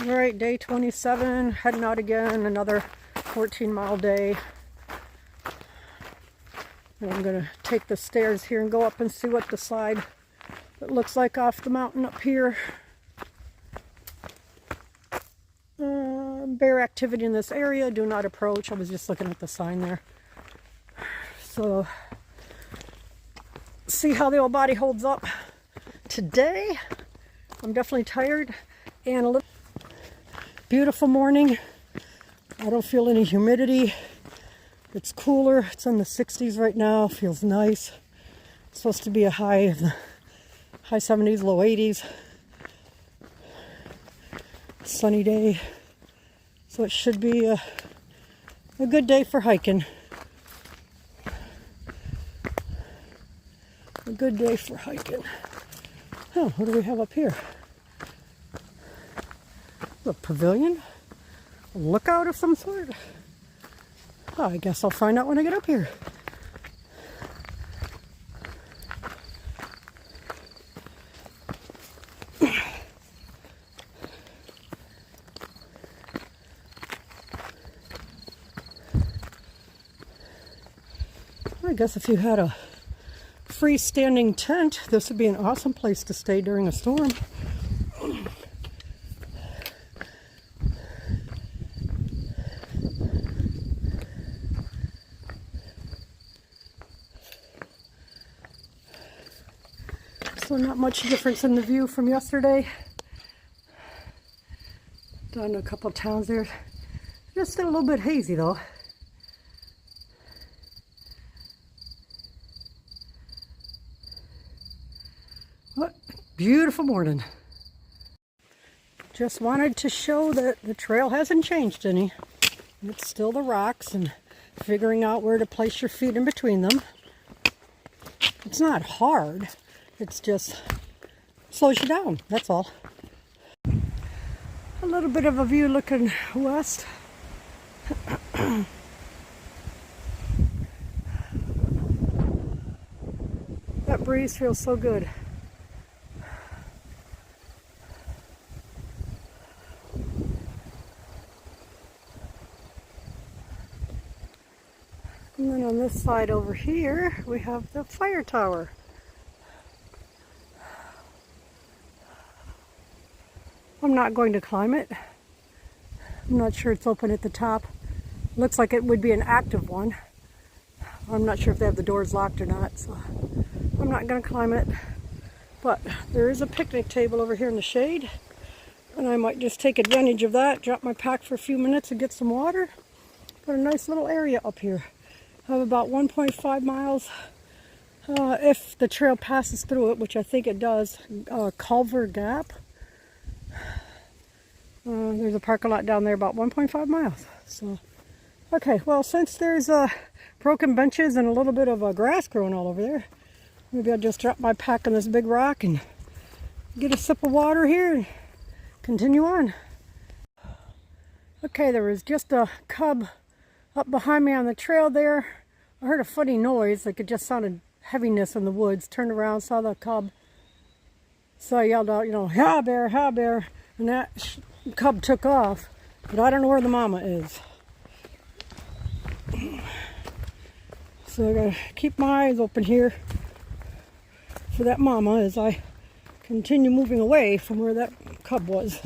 All right, day 27, heading out again, another 14-mile day. And I'm gonna take the stairs here and go up and see what the side it looks like off the mountain up here. Bear activity in this area, do not approach. I was just looking at the sign there. So, see how the old body holds up today. I'm definitely tired and a little beautiful morning. I don't feel any humidity. It's cooler. It's in the 60s right now. Feels nice. It's supposed to be a high in the high 70s, low 80s. Sunny day. So it should be a good day for hiking. A good day for hiking. Oh, what do we have up here? A pavilion? A lookout of some sort? Oh, I guess I'll find out when I get up here. I guess if you had a freestanding tent, this would be an awesome place to stay during a storm. So not much difference in the view from yesterday. Done a couple towns there. Just a little bit hazy though. What beautiful morning. Just wanted to show that the trail hasn't changed any. It's still the rocks and figuring out where to place your feet in between them. It's not hard. It's just slows you down, that's all. A little bit of a view looking west. That breeze feels so good. And then on this side over here, we have the fire tower. I'm not going to climb it. I'm not sure it's open at the top. Looks like it would be an active one. I'm not sure if they have the doors locked or not, so I'm not going to climb it. But there is a picnic table over here in the shade, and I might just take advantage of that, drop my pack for a few minutes and get some water. Got a nice little area up here. I have about 1.5 miles if the trail passes through it, which I think it does. Culver Gap. There's a parking lot down there about 1.5 miles. So, okay, well, since there's broken benches and a little bit of grass growing all over there, maybe I'll just drop my pack on this big rock and get a sip of water here and continue on. Okay, there was just a cub up behind me on the trail there. I heard a funny noise, like it just sounded heaviness in the woods. Turned around, saw the cub. So I yelled out, you know, "Ha bear, ha bear." And that cub took off, but I don't know where the mama is. So I gotta keep my eyes open here for that mama as I continue moving away from where that cub was.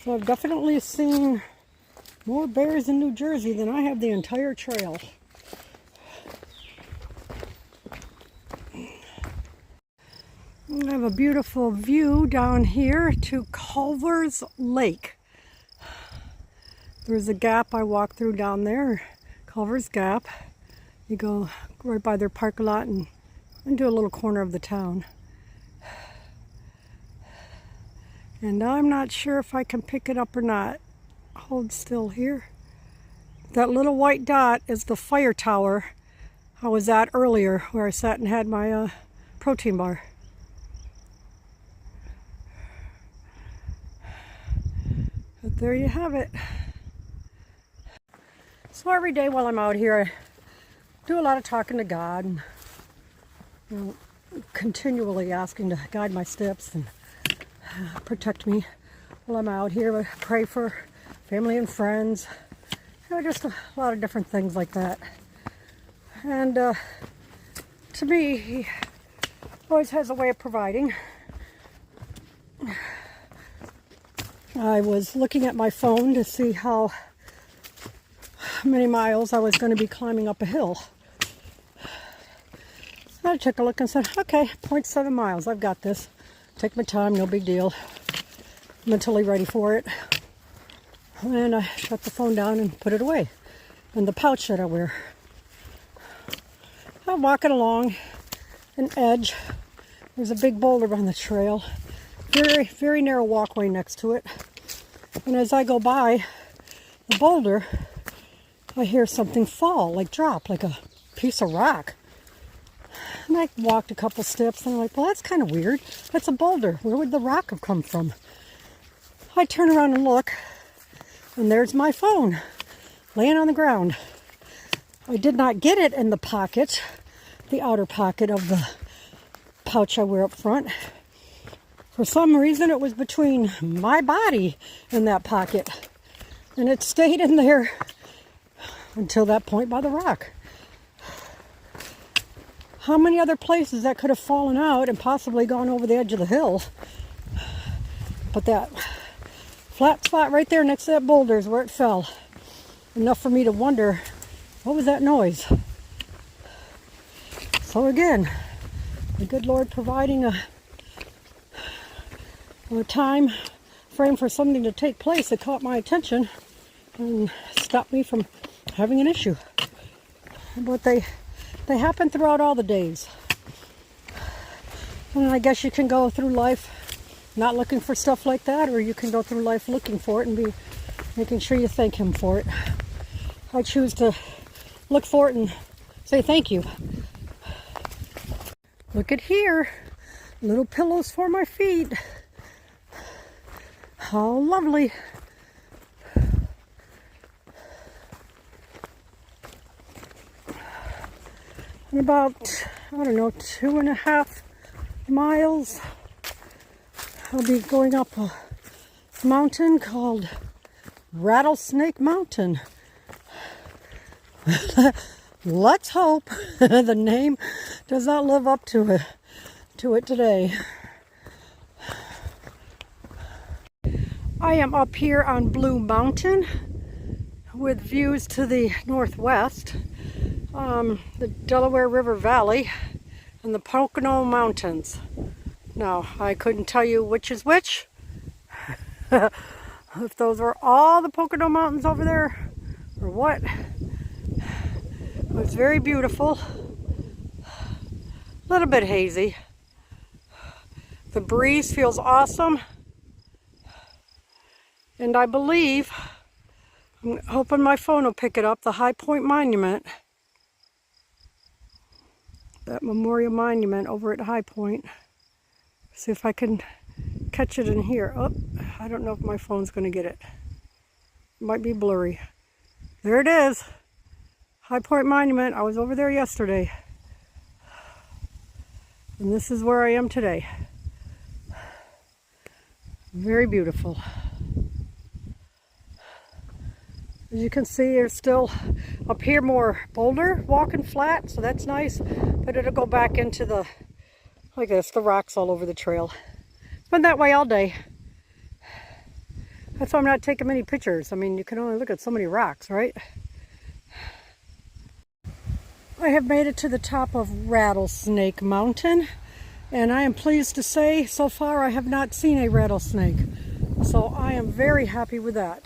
So I've definitely seen more bears in New Jersey than I have the entire trail. I have a beautiful view down here to Culver's Lake. There's a gap I walk through down there, Culver's Gap. You go right by their parking lot and into a little corner of the town. And I'm not sure if I can pick it up or not. Hold still here. That little white dot is the fire tower I was at earlier, where I sat and had my protein bar. But there you have it. So every day while I'm out here, I do a lot of talking to God and you know, continually asking to guide my steps and protect me while I'm out here. I pray for family and friends, you know, just a lot of different things like that. And to me, he always has a way of providing. I was looking at my phone to see how many miles I was going to be climbing up a hill. I took a look and said, okay, 0.7 miles, I've got this. Take my time, no big deal. Mentally ready for it. And I shut the phone down and put it away in the pouch that I wear. I'm walking along an edge. There's a big boulder on the trail. Very, very narrow walkway next to it. And as I go by the boulder, I hear something fall, like drop, like a piece of rock. And I walked a couple steps and I'm like, well, that's kind of weird. That's a boulder. Where would the rock have come from? I turn around and look, and there's my phone laying on the ground. I did not get it in the pocket, the outer pocket of the pouch I wear up front. For some reason, it was between my body and that pocket. And it stayed in there until that point by the rock. How many other places that could have fallen out and possibly gone over the edge of the hill? But that flat spot right there next to that boulder is where it fell. Enough for me to wonder, what was that noise? So again, the good Lord providing a time frame for something to take place that caught my attention and stopped me from having an issue. But they happen throughout all the days. And I guess you can go through life not looking for stuff like that, or you can go through life looking for it and be making sure you thank Him for it. I choose to look for it and say thank you. Look at here, little pillows for my feet. How lovely. In about, I don't know, 2.5 miles, I'll be going up a mountain called Rattlesnake Mountain. Let's hope the name does not live up to it today. I am up here on Blue Mountain with views to the northwest, the Delaware River Valley and the Pocono Mountains. Now, I couldn't tell you which is which. If those were all the Pocono Mountains over there or what. It was very beautiful. A little bit hazy. The breeze feels awesome. And I believe, I'm hoping my phone will pick it up, the High Point Monument. That memorial monument over at High Point. See if I can catch it in here. Oh, I don't know if my phone's going to get it. It might be blurry. There it is. High Point Monument. I was over there yesterday. And this is where I am today. Very beautiful. As you can see, there's still up here more boulder walking flat, so that's nice. But it'll go back into the, like this, the rocks all over the trail. It's been that way all day. That's why I'm not taking many pictures. I mean, you can only look at so many rocks, right? I have made it to the top of Rattlesnake Mountain, and I am pleased to say so far I have not seen a rattlesnake. So I am very happy with that.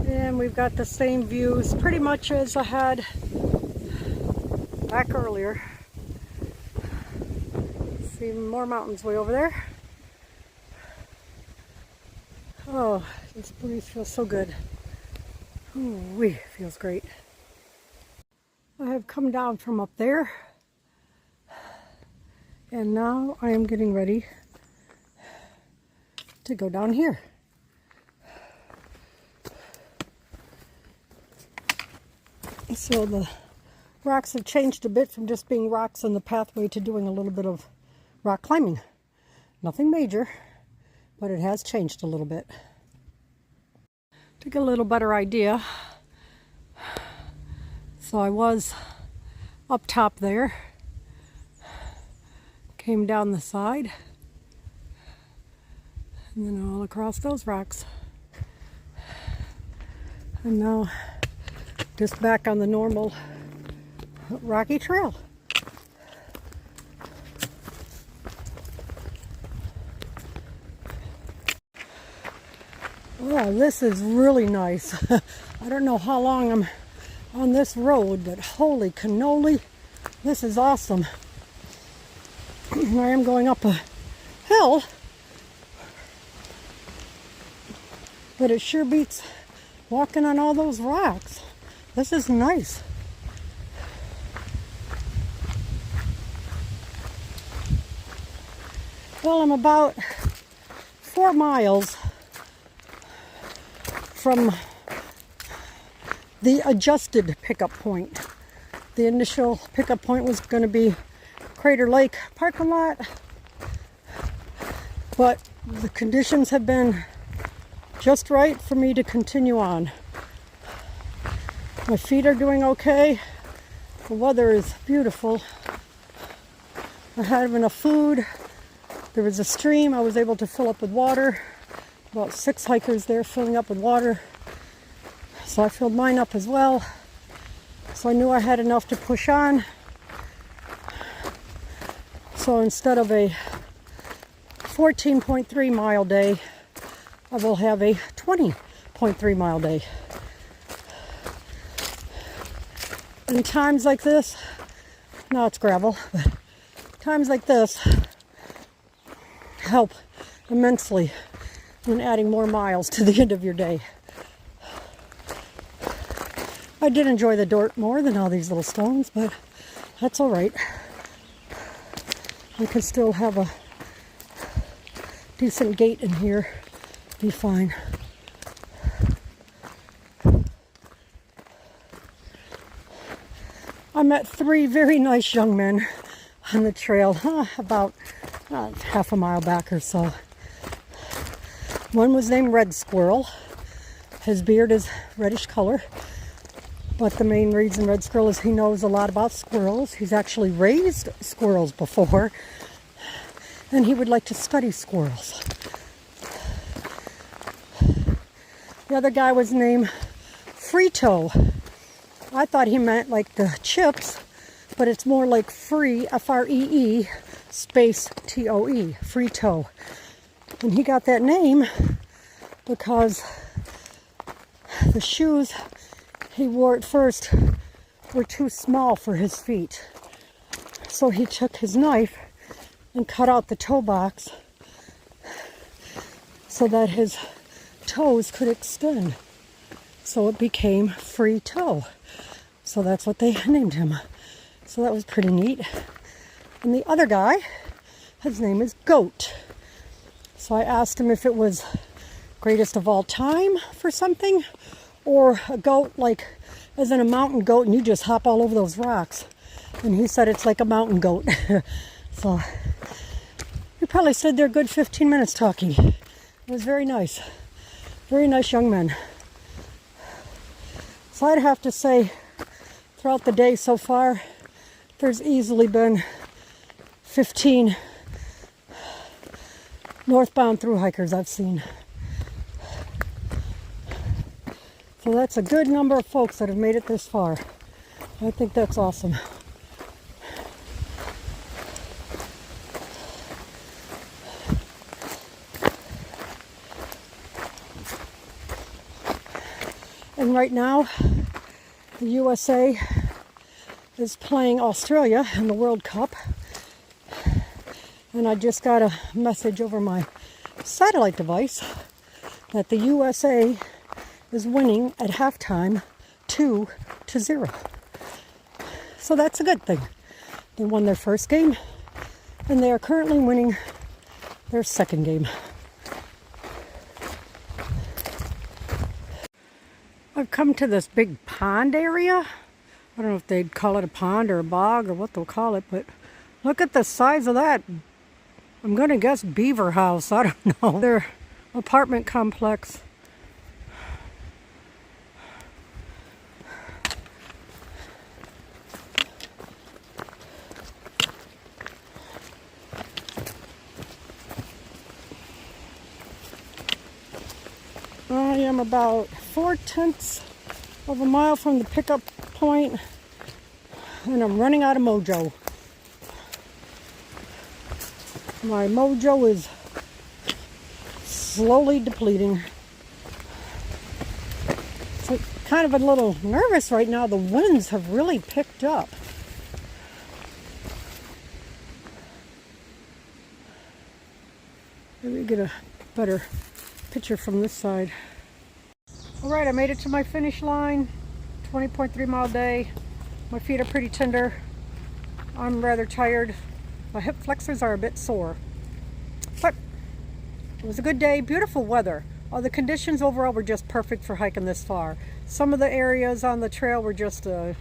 And we've got the same views pretty much as I had back earlier. See more mountains way over there. Oh, this breeze feels so good. Ooh, feels great. I have come down from up there, and now I am getting ready to go down here. So the rocks have changed a bit from just being rocks on the pathway to doing a little bit of rock climbing. Nothing major, but it has changed a little bit. To get a little better idea, so I was up top there, came down the side, and then all across those rocks. And now just back on the normal rocky trail. Oh, this is really nice. I don't know how long I'm on this road, but holy cannoli, this is awesome. I am going up a hill, but it sure beats walking on all those rocks. This is nice. Well, I'm about 4 miles from the adjusted pickup point. The initial pickup point was going to be Crater Lake parking lot, but the conditions have been just right for me to continue on. My feet are doing okay. The weather is beautiful. I have enough food. There was a stream I was able to fill up with water. About 6 hikers there filling up with water. So I filled mine up as well. So I knew I had enough to push on. So instead of a 14.3 mile day, I will have a 20.3 mile day. In times like this, now it's gravel, but times like this help immensely when adding more miles to the end of your day. I did enjoy the dirt more than all these little stones, but that's all right. I can still have a decent gait in here, be fine. I met 3 very nice young men on the trail, about half a mile back or so. One was named Red Squirrel. His beard is reddish color, but the main reason Red Squirrel is he knows a lot about squirrels. He's actually raised squirrels before, and he would like to study squirrels. The other guy was named Frito. I thought he meant like the chips, but it's more like free, F-R-E-E, space T-O-E, Frito. And he got that name because the shoes he wore at first were too small for his feet. So he took his knife and cut out the toe box so that his toes could extend. So it became Free Toe. So that's what they named him. So that was pretty neat. And the other guy, his name is Goat. So I asked him if it was greatest of all time for something, or a goat like as in a mountain goat and you just hop all over those rocks. And he said it's like a mountain goat. So we probably stood there a good 15 minutes talking. It was very nice. Very nice young men. So I'd have to say, throughout the day so far, there's easily been 15 northbound through hikers I've seen. So that's a good number of folks that have made it this far. I think that's awesome. And right now, the USA is playing Australia in the World Cup. And I just got a message over my satellite device that the USA is winning at halftime 2-0. So that's a good thing. They won their first game, and they are currently winning their second game. I've come to this big pond area. I I don't know if they'd call it a pond or a bog or what they'll call it, but look at the size of that. I'm going to guess beaver house. I don't know. Their apartment complex. I am about 4/10 of a mile from the pickup point, and I'm running out of mojo. My mojo is slowly depleting. So kind of a little nervous right now. The winds have really picked up. Maybe get a better picture from this side. All right, I made it to my finish line. 20.3 mile day. My feet are pretty tender. I'm rather tired. My hip flexors are a bit sore. But it was a good day, beautiful weather. The conditions overall were just perfect for hiking this far. Some of the areas on the trail were just, I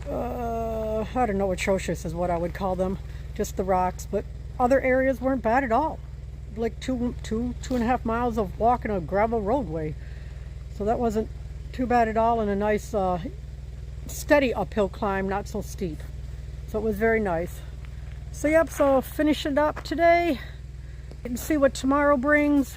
don't know, atrocious is what I would call them. Just the rocks, but other areas weren't bad at all. Like two and a half miles of walking a gravel roadway. So that wasn't too bad at all, and a nice steady uphill climb, not so steep. So it was very nice. So yep, so finish it up today and see what tomorrow brings.